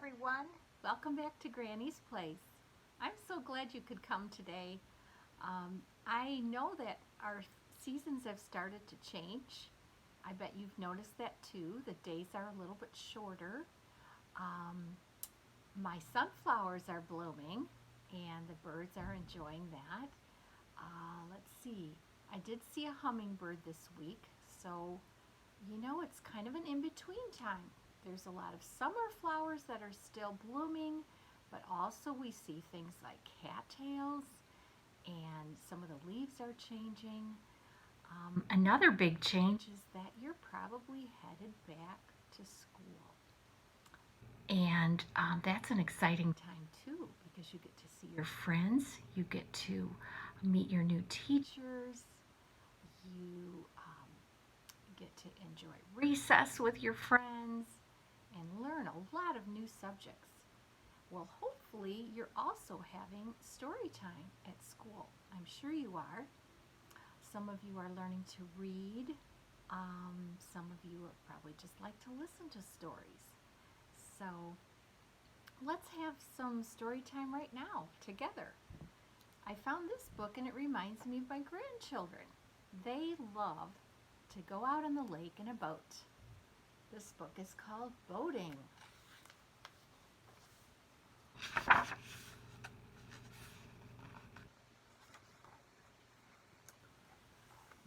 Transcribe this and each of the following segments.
everyone. Welcome back to Granny's Place. I'm so glad you could come today. I know that our seasons have started to change. I bet you've noticed that too. The days are a little bit shorter. Um, my sunflowers are blooming and the birds are enjoying that. Let's see. I did see a hummingbird this week, so it's kind of an in-between time. There's a lot of summer flowers that are still blooming, but also we see things like cattails and some of the leaves are changing. Another big change is that you're probably headed back to school. And that's an exciting time too because you get to see your friends, you get to meet your new teachers, you get to enjoy recess with your friends and learn a lot of new subjects. Well, hopefully you're also having story time at school. I'm sure you are. Some of you are learning to read. Some of you probably just like to listen to stories. So let's have some story time right now together. I found this book and it reminds me of my grandchildren. They love to go out on the lake in a boat. This book is called Boating.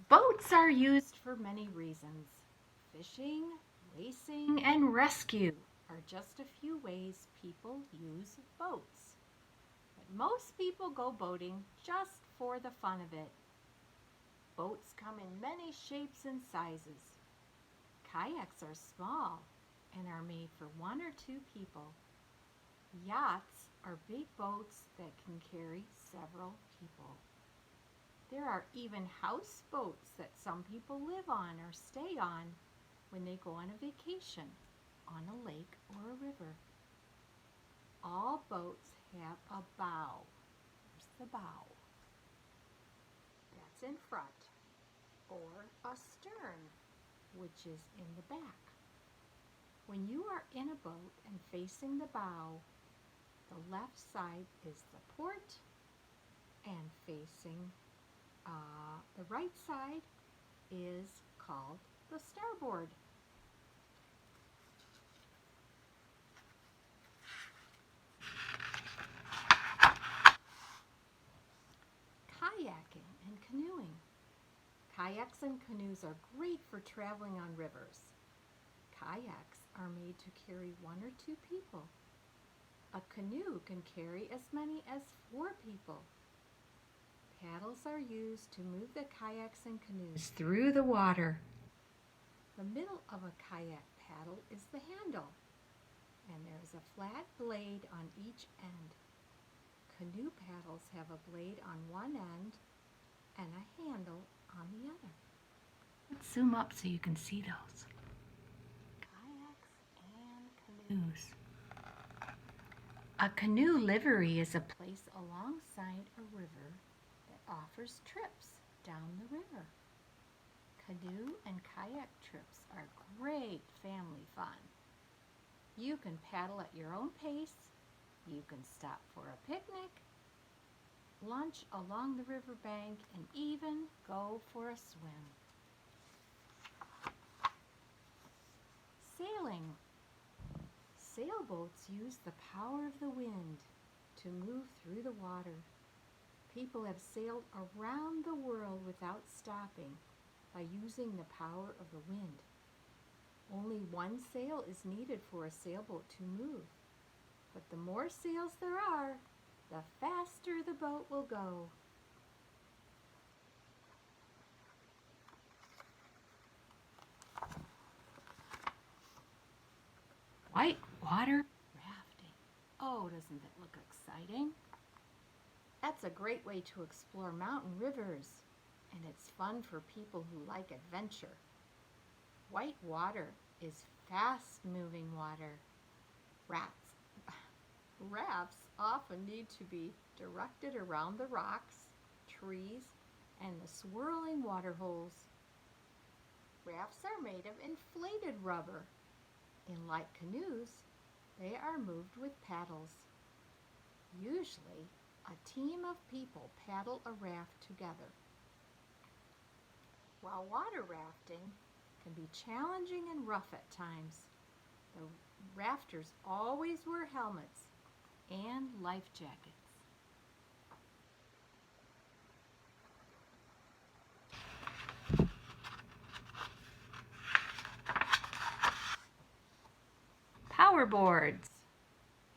Boats are used for many reasons. Fishing, racing, and rescue are just a few ways people use boats. But most people go boating just for the fun of it. Boats come in many shapes and sizes. Kayaks are small and are made for one or two people. Yachts are big boats that can carry several people. There are even houseboats that some people live on or stay on when they go on a vacation on a lake or a river. All boats have a bow. Here's the bow. That's in front. Or a stern, which is in the back. When you are in a boat and facing the bow, the left side is the port and facing the right side is called the starboard. Kayaking and canoeing. Kayaks and canoes are great for traveling on rivers. Kayaks are made to carry one or two people. A canoe can carry as many as 4 people. Paddles are used to move the kayaks and canoes through the water. The middle of a kayak paddle is the handle, and there is a flat blade on each end. Canoe paddles have a blade on one end and a handle on the other. Let's zoom up so you can see those. Kayaks and canoes. A canoe livery is a place alongside a river that offers trips down the river. Canoe and kayak trips are great family fun. You can paddle at your own pace, you can stop for a picnic, lunch along the riverbank, and even go for a swim. Sailing. Sailboats use the power of the wind to move through the water. People have sailed around the world without stopping by using the power of the wind. Only one sail is needed for a sailboat to move, but the more sails there are, the faster the boat will go. White water rafting. Oh, doesn't that look exciting? That's a great way to explore mountain rivers, and it's fun for people who like adventure. White water is fast-moving water. Rafts often need to be directed around the rocks, trees, and the swirling water holes. Rafts are made of inflated rubber. And like canoes, They are moved with paddles. Usually, a team of people paddle a raft together. While water rafting can be challenging and rough at times, the rafters always wear helmets and life jackets. Power boards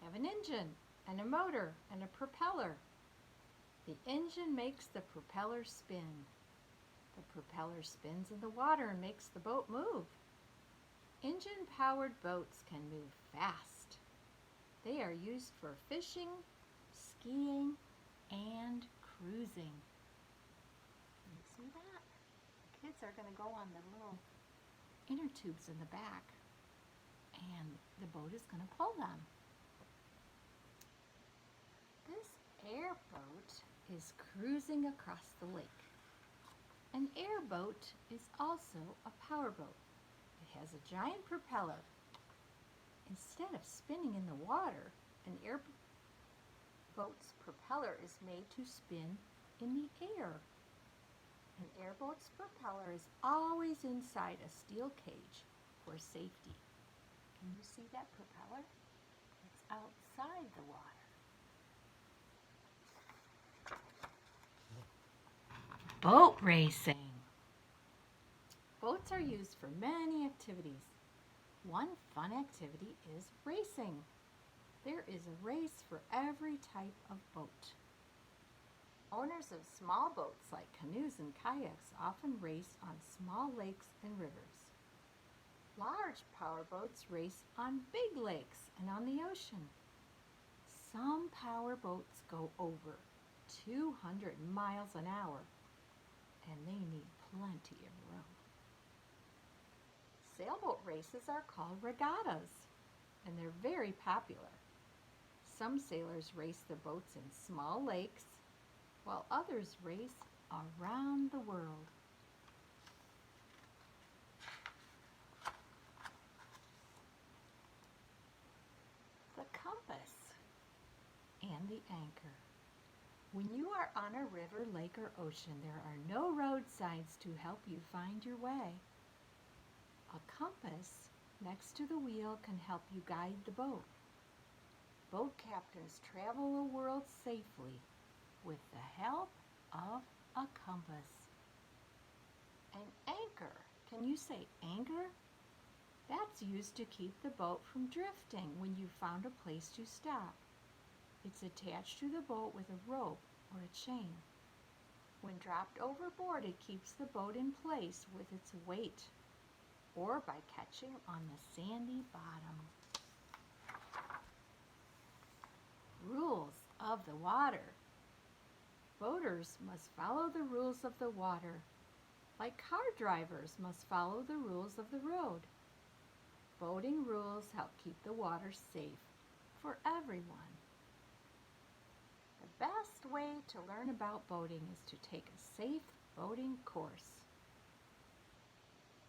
have an engine and a motor and a propeller. The engine makes the propeller spin. The propeller spins in the water and makes the boat move. Engine-powered boats can move fast. They are used for fishing, skiing, and cruising. You see that? The kids are going to go on the little inner tubes in the back, and the boat is going to pull them. This airboat is cruising across the lake. An airboat is also a powerboat. It has a giant propeller. Instead of spinning in the water, an airboat's propeller is made to spin in the air. An airboat's propeller is always inside a steel cage for safety. Can you see that propeller? It's outside the water. Boat racing. Boats are used for many activities. One fun activity is racing. There is a race for every type of boat. Owners of small boats like canoes and kayaks often race on small lakes and rivers. Large powerboats race on big lakes and on the ocean. Some powerboats go over 200 miles an hour, and they need plenty of room. Sailboat races are called regattas, and they're very popular. Some sailors race their boats in small lakes, while others race around the world. The compass and the anchor. When you are on a river, lake, or ocean, there are no roadsides to help you find your way. A compass next to the wheel can help you guide the boat. Boat captains travel the world safely with the help of a compass. An anchor. Can you say anchor? That's used to keep the boat from drifting when you found a place to stop. It's attached to the boat with a rope or a chain. When dropped overboard, it keeps the boat in place with its weight or by catching on the sandy bottom. Rules of the water. Boaters must follow the rules of the water, like car drivers must follow the rules of the road. Boating rules help keep the water safe for everyone. The best way to learn about boating is to take a safe boating course.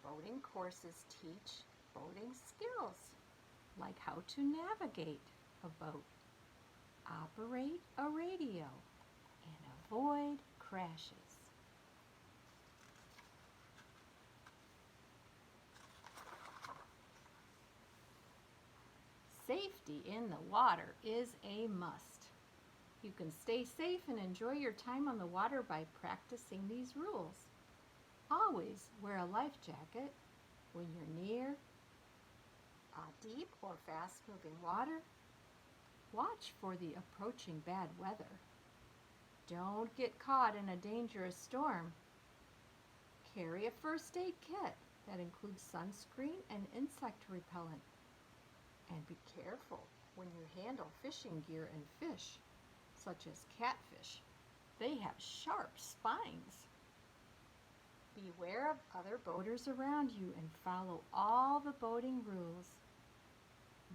Boating courses teach boating skills, like how to navigate a boat, operate a radio, and avoid crashes. Safety in the water is a must. You can stay safe and enjoy your time on the water by practicing these rules. Always wear a life jacket when you're near deep or fast-moving water. Watch for the approaching bad weather. Don't get caught in a dangerous storm. Carry a first aid kit that includes sunscreen and insect repellent. And be careful when you handle fishing gear and fish, such as catfish. They have sharp spines. Beware of other boaters around you and follow all the boating rules.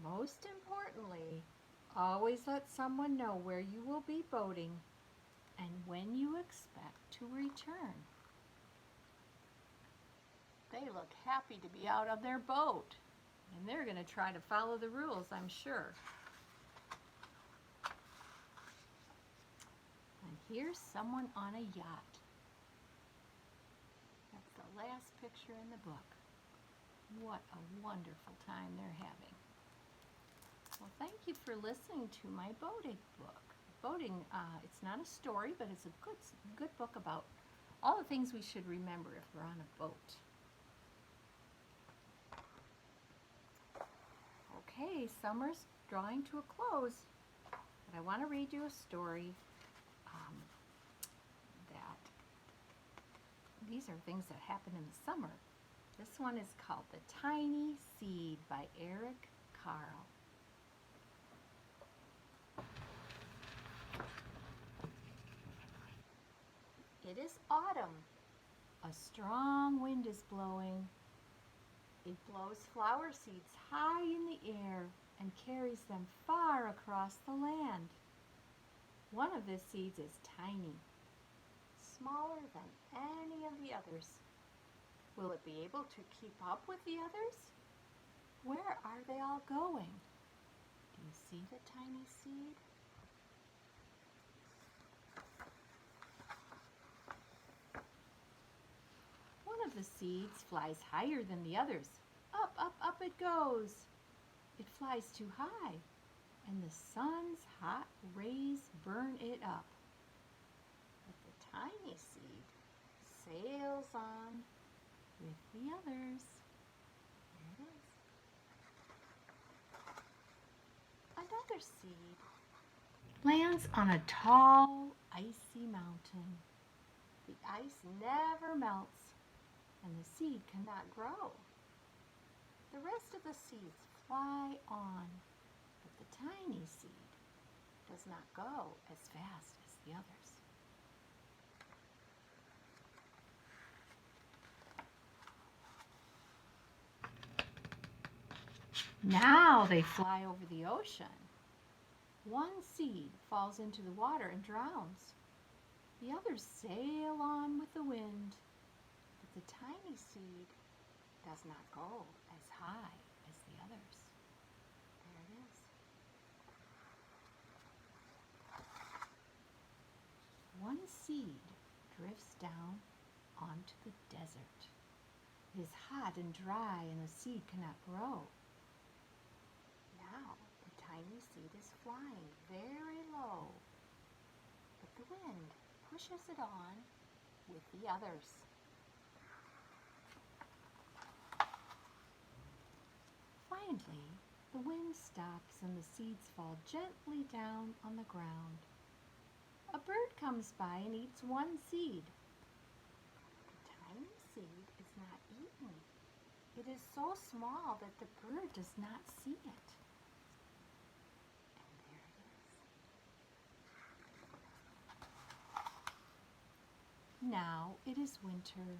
Most importantly, always let someone know where you will be boating and when you expect to return. They look happy to be out on their boat. And they're going to try to follow the rules, I'm sure. And here's someone on a yacht. That's the last picture in the book. What a wonderful time they're having. Well, thank you for listening to my boating book. Boating, it's not a story, but it's a good book about all the things we should remember if we're on a boat. Okay, summer's drawing to a close, but I want to read you a story that these are things that happen in the summer. This one is called The Tiny Seed by Eric Carle. It is autumn. A strong wind is blowing. It blows flower seeds high in the air and carries them far across the land. One of the seeds is tiny, smaller than any of the others. Will it be able to keep up with the others? Where are they all going? Do you see the tiny seed? One of the seeds flies higher than the others. Up, up, up it goes. It flies too high, and the sun's hot rays burn it up. But the tiny seed sails on with the others. There it is. Another seed lands on a tall, icy mountain. The ice never melts, and the seed cannot grow. The rest of the seeds fly on, but the tiny seed does not go as fast as the others. Now they fly over the ocean. One seed falls into the water and drowns. The others sail on with the wind, but the tiny seed does not go as high as the others. There it is. One seed drifts down onto the desert. It is hot and dry, and the seed cannot grow. Now the tiny seed is flying very low, but the wind pushes it on with the others. Finally, the wind stops and the seeds fall gently down on the ground. A bird comes by and eats one seed. The tiny seed is not eaten. It is so small that the bird does not see it. And there it is. Now it is winter.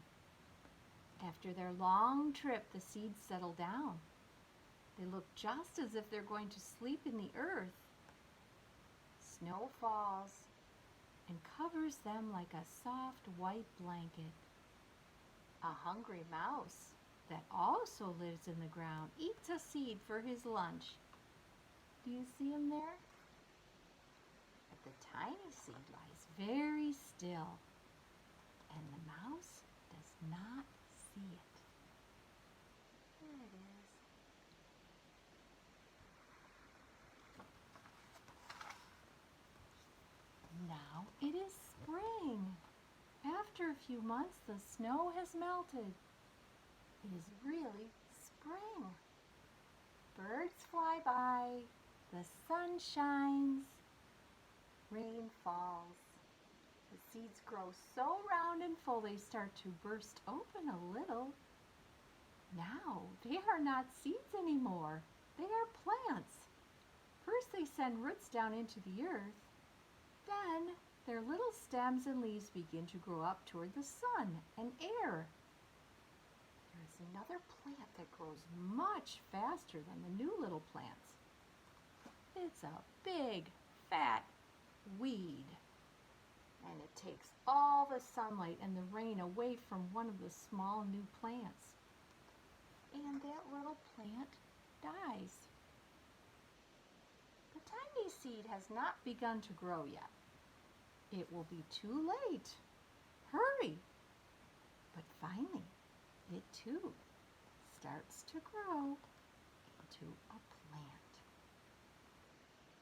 After their long trip, the seeds settle down. They look just as if they're going to sleep in the earth. Snow falls and covers them like a soft white blanket. A hungry mouse that also lives in the ground eats a seed for his lunch. Do you see him there? But the tiny seed lies very still, and the mouse does not see it. There it is. Now it is spring. After a few months, the snow has melted. It is really spring. Birds fly by, the sun shines, rain falls. The seeds grow so round and full they start to burst open a little. Now they are not seeds anymore. They are plants. First they send roots down into the earth. Then their little stems and leaves begin to grow up toward the sun and air. There is another plant that grows much faster than the new little plants. It's a big, fat weed. And it takes all the sunlight and the rain away from one of the small new plants. And that little plant dies. The tiny seed has not begun to grow yet. It will be too late. Hurry! But finally, it too starts to grow into a plant.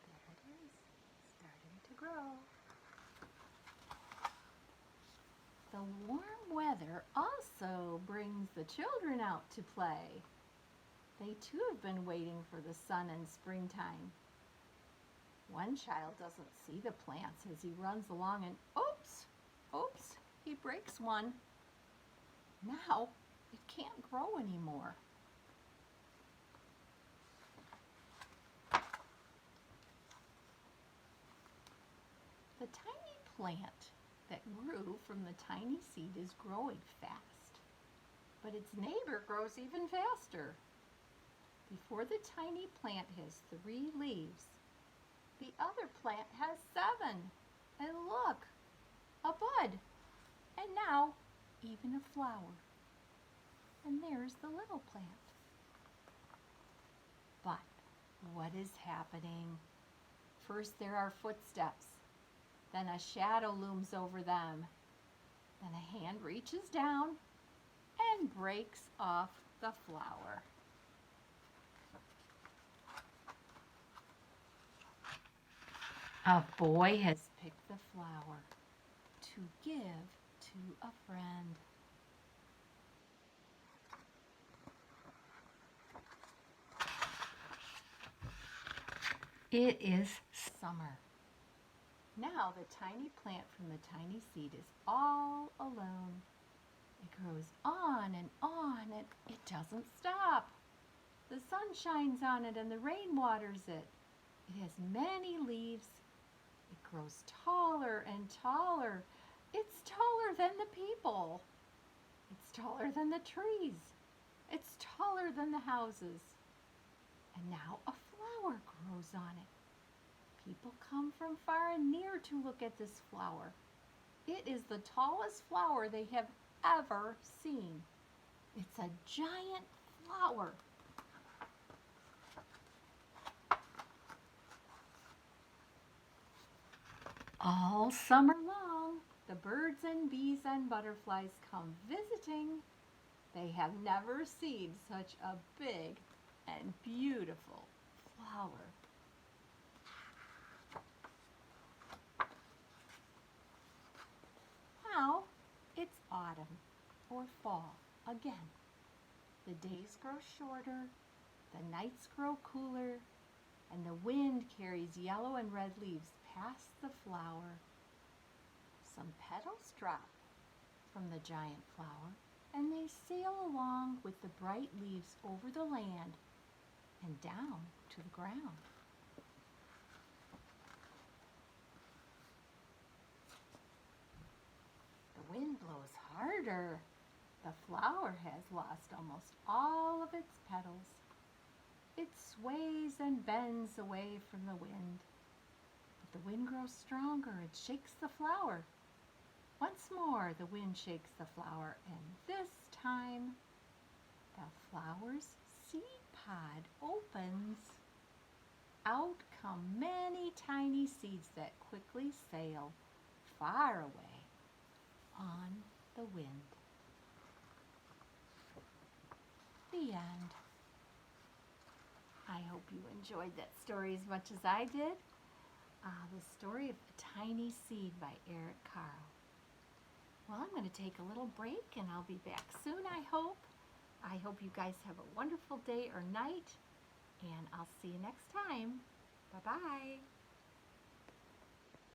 There it is, starting to grow. The warm weather also brings the children out to play. They too have been waiting for the sun and springtime. One child doesn't see the plants as he runs along and oops, he breaks one. Now it can't grow anymore. The tiny plant that grew from the tiny seed is growing fast, but its neighbor grows even faster. Before the tiny plant has 3 leaves, the other plant has 7. And look, a bud, and now even a flower. And there's the little plant. But what is happening? First there are footsteps. Then a shadow looms over them. Then a hand reaches down and breaks off the flower. A boy has picked the flower to give to a friend. It is summer. Now the tiny plant from the tiny seed is all alone. It grows on and it doesn't stop. The sun shines on it and the rain waters it. It has many leaves. It grows taller and taller. It's taller than the people. It's taller than the trees. It's taller than the houses. And now a flower grows on it. People come from far and near to look at this flower. It is the tallest flower they have ever seen. It's a giant flower. All summer long, the birds and bees and butterflies come visiting. They have never seen such a big and beautiful flower. Now it's autumn or fall again. The days grow shorter, the nights grow cooler, and the wind carries yellow and red leaves past the flower. Some petals drop from the giant flower, and they sail along with the bright leaves over the land and down to the ground. The wind blows harder. The flower has lost almost all of its petals. It sways and bends away from the wind. But the wind grows stronger and shakes the flower. Once more the wind shakes the flower, and this time the flower's seed pod opens. Out come many tiny seeds that quickly sail far away on the wind. The end. I hope you enjoyed that story as much as I did. The story of the tiny seed by Eric Carle. Well, I'm going to take a little break and I'll be back soon, I hope. I hope you guys have a wonderful day or night, and I'll see you next time. Bye-bye.